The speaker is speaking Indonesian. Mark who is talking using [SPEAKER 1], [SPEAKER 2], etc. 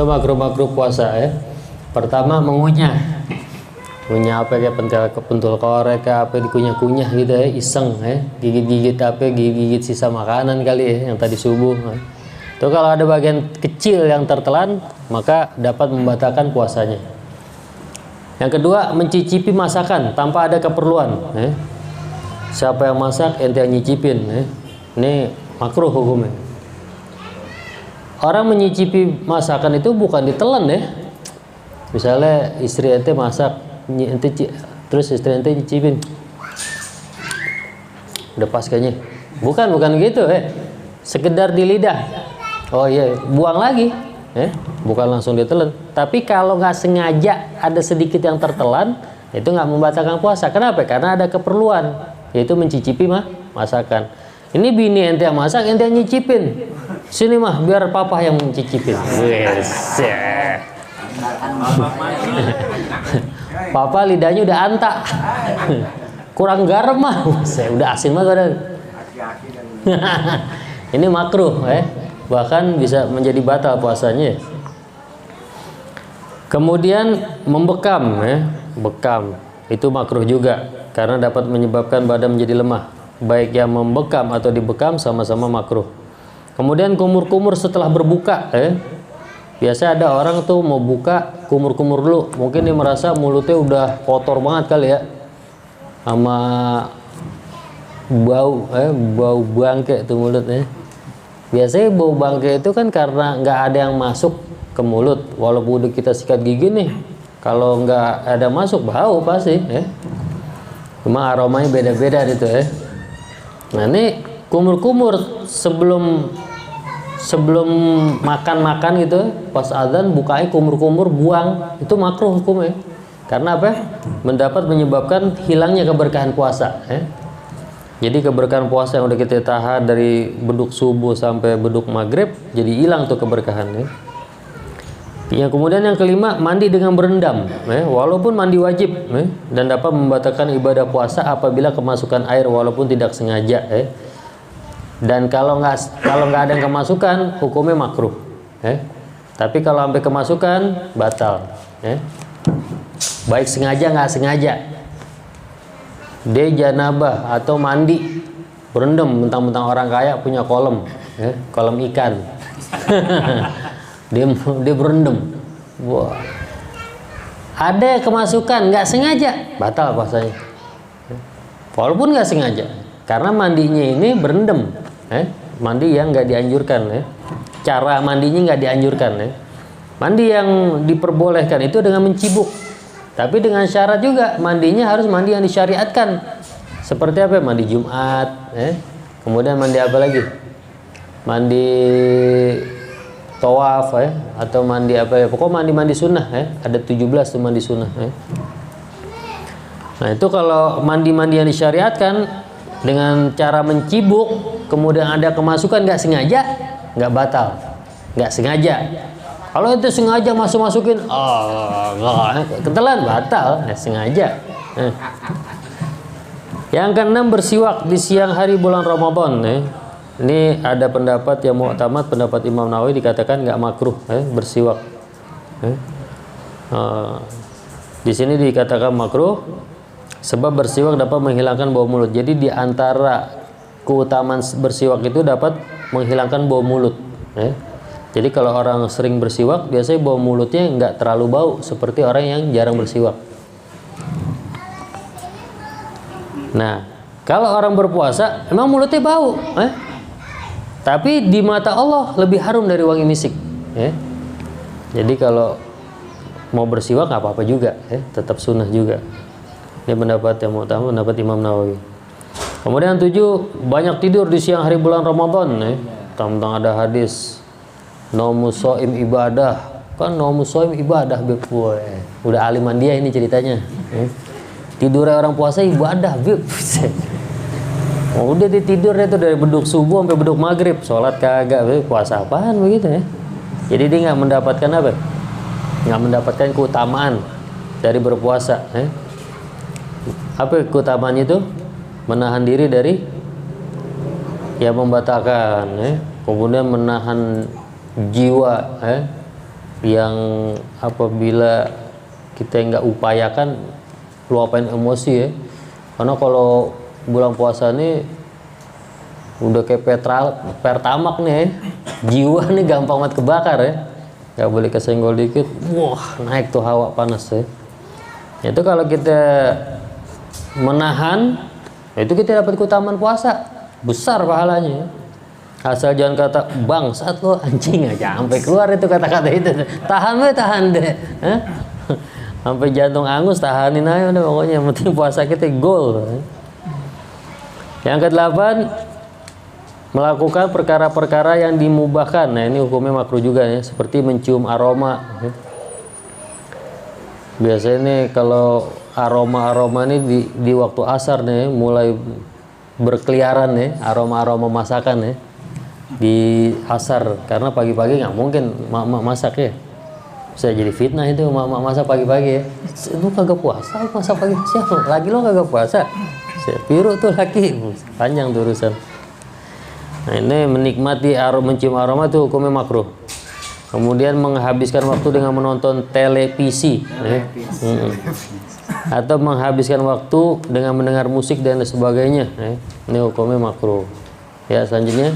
[SPEAKER 1] Itu makruh-makruh puasa ya. Pertama mengunyah. Ngunyah apa kayak pentul korek apa dikunyah-kunyah gitu ya, iseng ya. Gigit-gigit apa, gigit-gigit sisa makanan kali ya yang tadi subuh. Ya. Itu kalau ada bagian kecil yang tertelan, maka dapat membatalkan puasanya. Yang kedua, mencicipi masakan tanpa ada keperluan ya. Siapa yang masak, ente yang nyicipin ya. Ini makruh hukumnya. Orang menyicipi masakan itu bukan ditelan ya. Misalnya istri ente masak, terus istri ente nyicipin. Udah pas kayaknya. Bukan gitu ya. Sekedar di lidah. Oh iya, buang lagi. Bukan langsung ditelan. Tapi kalau nggak sengaja ada sedikit yang tertelan, itu nggak membatalkan puasa. Kenapa? Karena ada keperluan, yaitu mencicipi masakan. Ini bini ente yang masak, ente yang nyicipin. Sini mah, biar papa yang mencicipin. Wes. Papa lidahnya udah antak. Kurang garam mah. Saya udah asin banget. Ini makruh ya. Bahkan bisa menjadi batal puasanya. Kemudian membekam ya. Bekam itu makruh juga karena dapat menyebabkan badan menjadi lemah. Baik yang membekam atau dibekam sama-sama makruh. Kemudian kumur-kumur setelah berbuka biasa ada orang tuh mau buka kumur-kumur dulu, mungkin dia merasa mulutnya udah kotor banget kali ya sama bau bangke tuh mulutnya. Biasanya bau bangke itu kan karena nggak ada yang masuk ke mulut, walaupun udah kita sikat gigi nih, kalau nggak ada masuk bau pasti cuma aromanya beda-beda gitu ya. Nah ini kumur-kumur sebelum makan gitu, pas azan bukanya kumur-kumur buang, itu makruh hukumnya. Karena apa? Menyebabkan hilangnya keberkahan puasa. Jadi keberkahan puasa yang udah kita tahan dari beduk subuh sampai beduk maghrib, jadi hilang tuh keberkahannya. Yang kemudian yang kelima, mandi dengan berendam, walaupun mandi wajib, dan dapat membatalkan ibadah puasa apabila kemasukan air walaupun tidak sengaja. Dan kalau nggak ada yang kemasukan, hukumnya makruh. Tapi kalau sampai kemasukan, batal. Baik sengaja nggak sengaja. Dia janabah atau mandi berendam, mentang-mentang orang kaya punya kolam, kolam ikan. dia berendam. Wah. Ada kemasukan nggak sengaja, batal puasanya. Walaupun nggak sengaja, karena mandinya ini berendam. Mandi yang nggak dianjurkan, cara mandinya nggak dianjurkan. Mandi yang diperbolehkan itu dengan mencibuk, tapi dengan syarat juga mandinya harus mandi yang disyariatkan. Seperti apa? Mandi Jumat, kemudian mandi apa lagi? Mandi tawaf, atau mandi apa ya? Pokoknya mandi sunnah, ada 17 tuh mandi sunnah. Nah itu kalau mandi yang disyariatkan dengan cara mencibuk, kemudian ada kemasukan nggak sengaja, nggak batal, nggak sengaja. Kalau itu sengaja masukin, ketelan batal, nggak sengaja. Yang keenam, bersiwak di siang hari bulan Ramadan. Ini ada pendapat yang mu'tamad, pendapat Imam Nawawi, dikatakan nggak makruh bersiwak. Di sini dikatakan makruh sebab bersiwak dapat menghilangkan bau mulut. Jadi di antara keutamaan bersiwak itu dapat menghilangkan bau mulut. Jadi kalau orang sering bersiwak, biasanya bau mulutnya nggak terlalu bau seperti orang yang jarang bersiwak. Nah, kalau orang berpuasa, emang mulutnya bau, tapi di mata Allah lebih harum dari wangi misik. Jadi kalau mau bersiwak nggak apa-apa juga, tetap sunnah juga. Ini pendapat yang utama, pendapat Imam Nawawi. Kemudian 7, banyak tidur di siang hari bulan Ramadan. Tentang ada hadis naumus shaim ibadah. Kan naumus shaim ibadah, beb. Udah aliman dia ini ceritanya. Tidurnya orang puasa ibadah, beb. Udah ditidur itu dari beduk subuh sampai beduk maghrib, sholat kagak, beb. Puasa apaan begitu ya? Jadi dia nggak mendapatkan apa? Nggak mendapatkan keutamaan dari berpuasa. Apa keutamaannya itu? Menahan diri dari yang membatalkan, kemudian menahan jiwa yang apabila kita nggak upayakan luapain emosi ya. Karena kalau bulan puasa ini udah kayak pertamak nih ya. Jiwa nih gampang banget kebakar ya. Nggak boleh kesenggol dikit, wah naik tuh hawa panas ya. Itu kalau kita menahan, itu kita dapat keutamaan puasa besar pahalanya ya. Asal jangan kata bangsat lo anjing aja sampai keluar itu kata-kata itu. Tahan deh. Sampai jantung angus tahanin aja udah, pokoknya yang penting puasa kita gol. Yang ke-8, melakukan perkara-perkara yang dimubahkan. Nah, ini hukumnya makruh juga ya, seperti mencium aroma. Biasanya nih kalau aroma-aroma ini di waktu asar nih mulai berkeliaran nih, aroma-aroma masakan ya di asar, karena pagi-pagi nggak mungkin mak-mak masak ya. Bisa jadi fitnah itu mak-mak masak pagi-pagi ya. Lu kagak puasa, masak pagi siapa? Lagi lo kagak puasa. Piru tuh laki, panjang tuh urusan. Nah, ini menikmati mencium aroma tuh hukumnya makruh. Kemudian menghabiskan waktu dengan menonton televisi. Atau menghabiskan waktu dengan mendengar musik dan sebagainya. Ini hukumnya makruh. Ya, selanjutnya